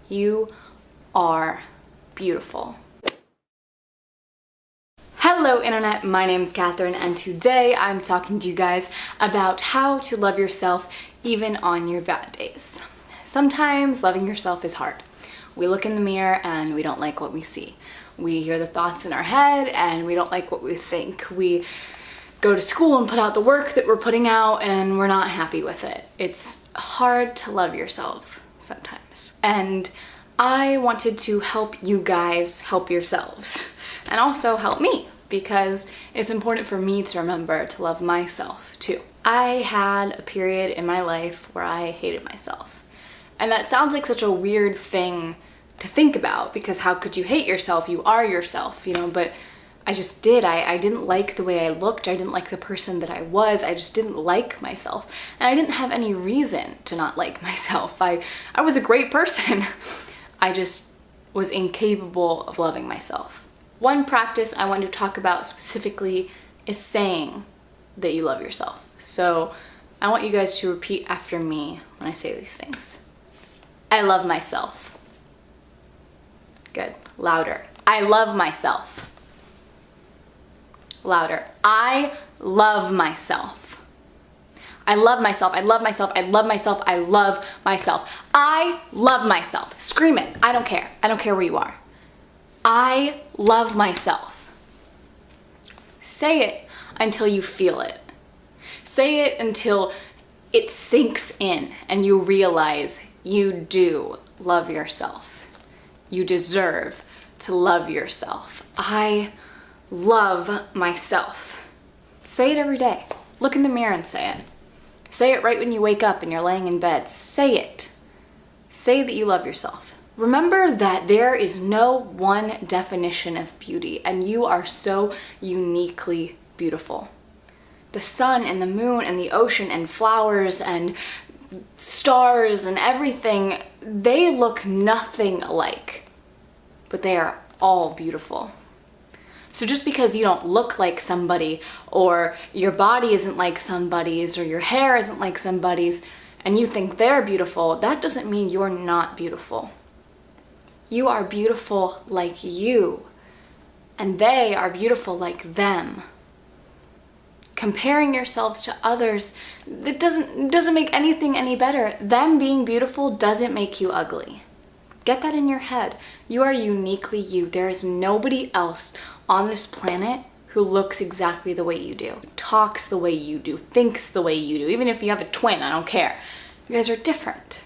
You are beautiful. Hello Internet, my name is Catherine, and today I'm talking to you guys about how to love yourself even on your bad days. Sometimes loving yourself is hard. We look in the mirror and we don't like what we see. We hear the thoughts in our head and we don't like what we think. We go to school and put out the work that we're putting out and we're not happy with it. It's hard to love yourself sometimes. And I wanted to help you guys help yourselves and also help me, because it's important for me to remember to love myself too. I had a period in my life where I hated myself. And that sounds like such a weird thing to think about, because how could you hate yourself? You are yourself, you know, but I just did. I didn't like the way I looked. I didn't like the person that I was. I just didn't like myself. And I didn't have any reason to not like myself. I was a great person. I just was incapable of loving myself. One practice I want to talk about specifically is saying that you love yourself. So I want you guys to repeat after me when I say these things. I love myself. Good. Louder. I love myself. Louder. I love myself. I love myself. I love myself. I love myself. I love myself. I love myself. Scream it. I don't care. I don't care where you are. I love myself. Say it until you feel it. Say it until it sinks in and you realize you do love yourself. You deserve to love yourself. I love myself. Say it every day. Look in the mirror and say it. Say it right when you wake up and you're laying in bed. Say it. Say that you love yourself. Remember that there is no one definition of beauty, and you are so uniquely beautiful. The sun and the moon and the ocean and flowers and stars and everything, they look nothing alike, but they are all beautiful. So just because you don't look like somebody, or your body isn't like somebody's, or your hair isn't like somebody's, and you think they're beautiful, that doesn't mean you're not beautiful. You are beautiful like you, and they are beautiful like them. Comparing yourselves to others, it doesn't make anything any better. Them being beautiful doesn't make you ugly. Get that in your head. You are uniquely you. There is nobody else on this planet who looks exactly the way you do, talks the way you do, thinks the way you do. Even if you have a twin, I don't care. You guys are different.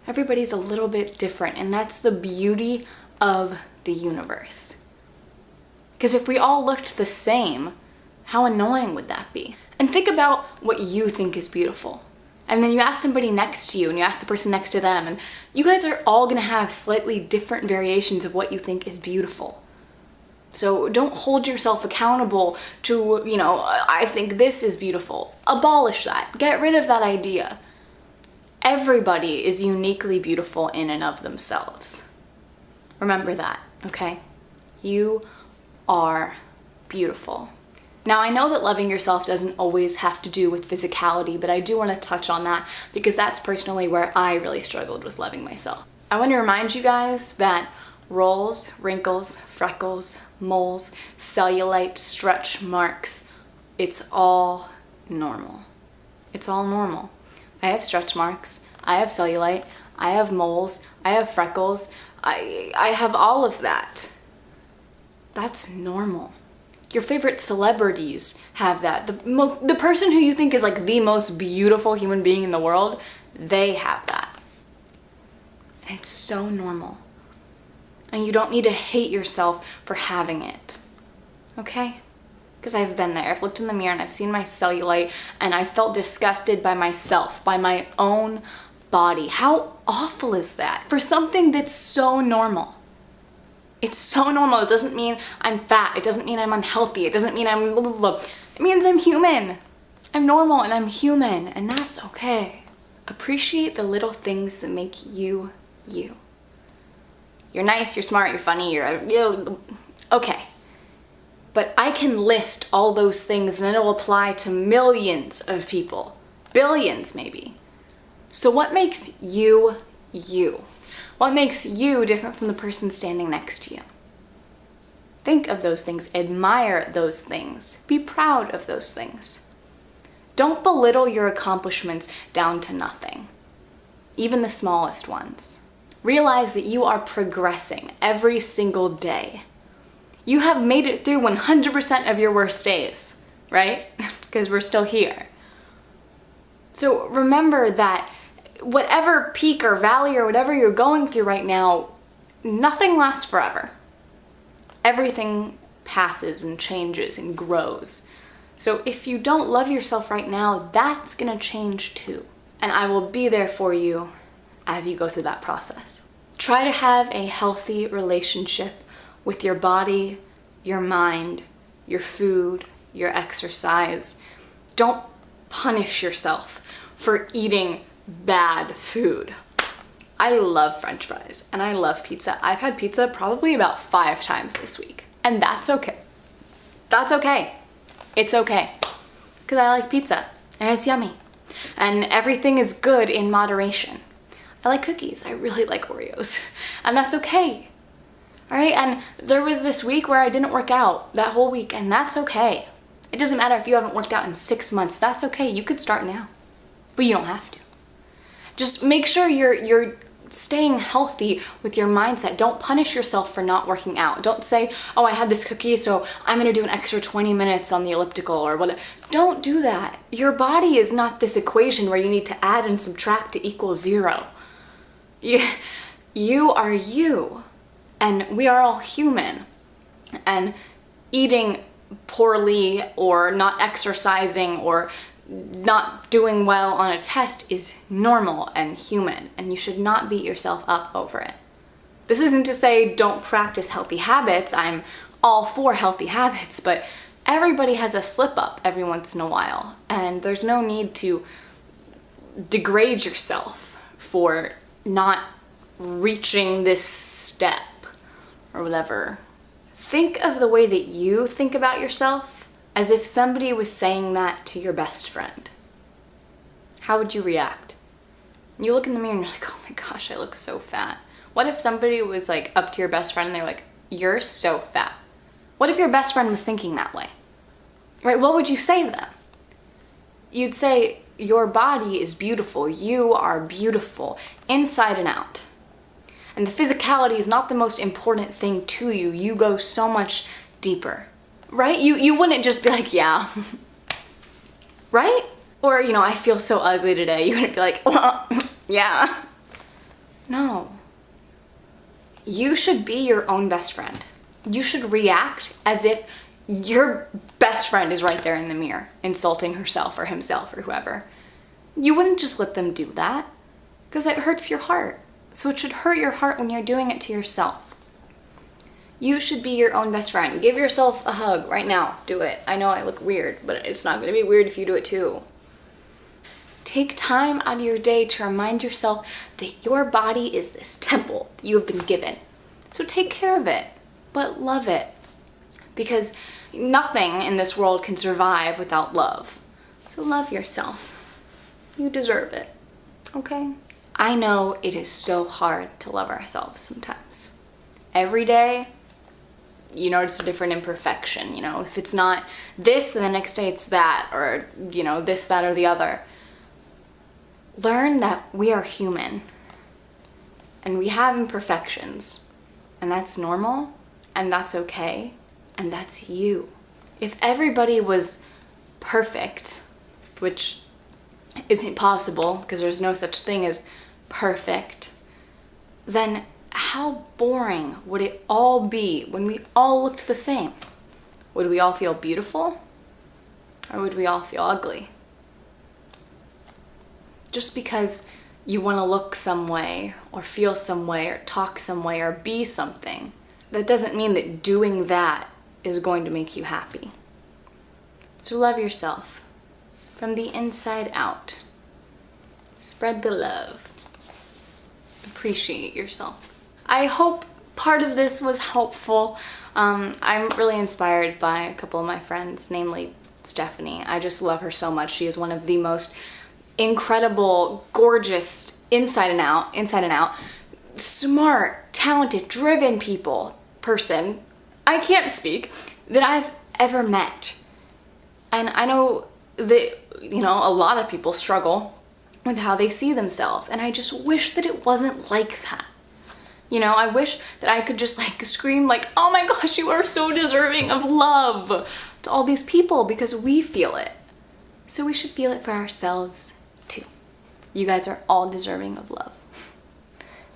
Everybody's a little bit different, and that's the beauty of the universe. Because if we all looked the same, how annoying would that be? And think about what you think is beautiful. And then you ask somebody next to you, and you ask the person next to them, and you guys are all gonna have slightly different variations of what you think is beautiful. So don't hold yourself accountable to, I think this is beautiful. Abolish that. Get rid of that idea. Everybody is uniquely beautiful in and of themselves. Remember that, okay? You are beautiful. Now, I know that loving yourself doesn't always have to do with physicality, but I do want to touch on that because that's personally where I really struggled with loving myself. I want to remind you guys that rolls, wrinkles, freckles, moles, cellulite, stretch marks, it's all normal. It's all normal. I have stretch marks, I have cellulite, I have moles, I have freckles, I have all of that. That's normal. Your favorite celebrities have that. The person who you think is like the most beautiful human being in the world, they have that. And it's so normal. And you don't need to hate yourself for having it. Okay? Because I've been there. I've looked in the mirror and I've seen my cellulite and I felt disgusted by myself, by my own body. How awful is that? For something that's so normal. It's so normal. It doesn't mean I'm fat. It doesn't mean I'm unhealthy. It doesn't mean I'm blah, blah, blah. It means I'm human. I'm normal and I'm human, and that's okay. Appreciate the little things that make you, you. You're nice, you're smart, you're funny, you're okay. But I can list all those things and it'll apply to millions of people. Billions, maybe. So what makes you, you? What makes you different from the person standing next to you? Think of those things, admire those things, be proud of those things. Don't belittle your accomplishments down to nothing, even the smallest ones. Realize that you are progressing every single day. You have made it through 100% of your worst days, right? Because we're still here. So remember that whatever peak or valley or whatever you're going through right now, nothing lasts forever. Everything passes and changes and grows. So if you don't love yourself right now, that's gonna change too. And I will be there for you as you go through that process. Try to have a healthy relationship with your body, your mind, your food, your exercise. Don't punish yourself for eating bad food. I love French fries and I love pizza. I've had pizza probably about 5 times this week, and that's okay. That's okay. It's okay. Because I like pizza and it's yummy. And everything is good in moderation. I like cookies. I really like Oreos. And that's okay. All right? And there was this week where I didn't work out that whole week, and that's okay. It doesn't matter if you haven't worked out in 6 months. That's okay. You could start now. But you don't have to. Just make sure you're staying healthy with your mindset. Don't punish yourself for not working out. Don't say, oh, I had this cookie, so I'm gonna do an extra 20 minutes on the elliptical or whatever. Don't do that. Your body is not this equation where you need to add and subtract to equal 0. You are you, and we are all human. And eating poorly or not exercising or not doing well on a test is normal and human, and you should not beat yourself up over it. This isn't to say don't practice healthy habits. I'm all for healthy habits, but everybody has a slip up every once in a while, and there's no need to degrade yourself for not reaching this step or whatever. Think of the way that you think about yourself as if somebody was saying that to your best friend. How would you react? You look in the mirror and you're like, oh my gosh, I look so fat. What if somebody was like up to your best friend and they're like, you're so fat? What if your best friend was thinking that way? Right? What would you say to them? You'd say, your body is beautiful. You are beautiful inside and out. And the physicality is not the most important thing to you. You go so much deeper. Right? You wouldn't just be like, yeah. Right? Or, I feel so ugly today. You wouldn't be like, well, yeah. No. You should be your own best friend. You should react as if your best friend is right there in the mirror, insulting herself or himself or whoever. You wouldn't just let them do that, because it hurts your heart. So it should hurt your heart when you're doing it to yourself. You should be your own best friend. Give yourself a hug right now. Do it. I know I look weird, but it's not going to be weird if you do it too. Take time out of your day to remind yourself that your body is this temple you have been given. So take care of it, but love it. Because nothing in this world can survive without love. So love yourself. You deserve it. Okay? I know it is so hard to love ourselves sometimes. Every day, you notice a different imperfection. If it's not this, then the next day it's that, or, this, that, or the other. Learn that we are human, and we have imperfections, and that's normal, and that's okay, and that's you. If everybody was perfect, which isn't possible, because there's no such thing as perfect, then how boring would it all be when we all looked the same? Would we all feel beautiful? Or would we all feel ugly? Just because you want to look some way, or feel some way, or talk some way, or be something, that doesn't mean that doing that is going to make you happy. So love yourself from the inside out. Spread the love. Appreciate yourself. I hope part of this was helpful. I'm really inspired by a couple of my friends, namely Stephanie. I just love her so much. She is one of the most incredible, gorgeous, inside and out, smart, talented, driven person, I can't speak, that I've ever met. And I know that, you know, a lot of people struggle with how they see themselves. And I just wish that it wasn't like that. You know, I wish that I could just like scream like, oh my gosh, you are so deserving of love to all these people, because we feel it. So we should feel it for ourselves too. You guys are all deserving of love.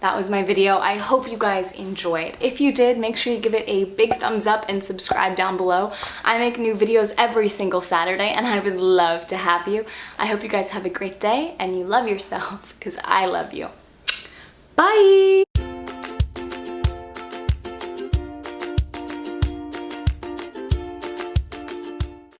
That was my video. I hope you guys enjoyed. If you did, make sure you give it a big thumbs up and subscribe down below. I make new videos every single Saturday and I would love to have you. I hope you guys have a great day and you love yourself, because I love you. Bye!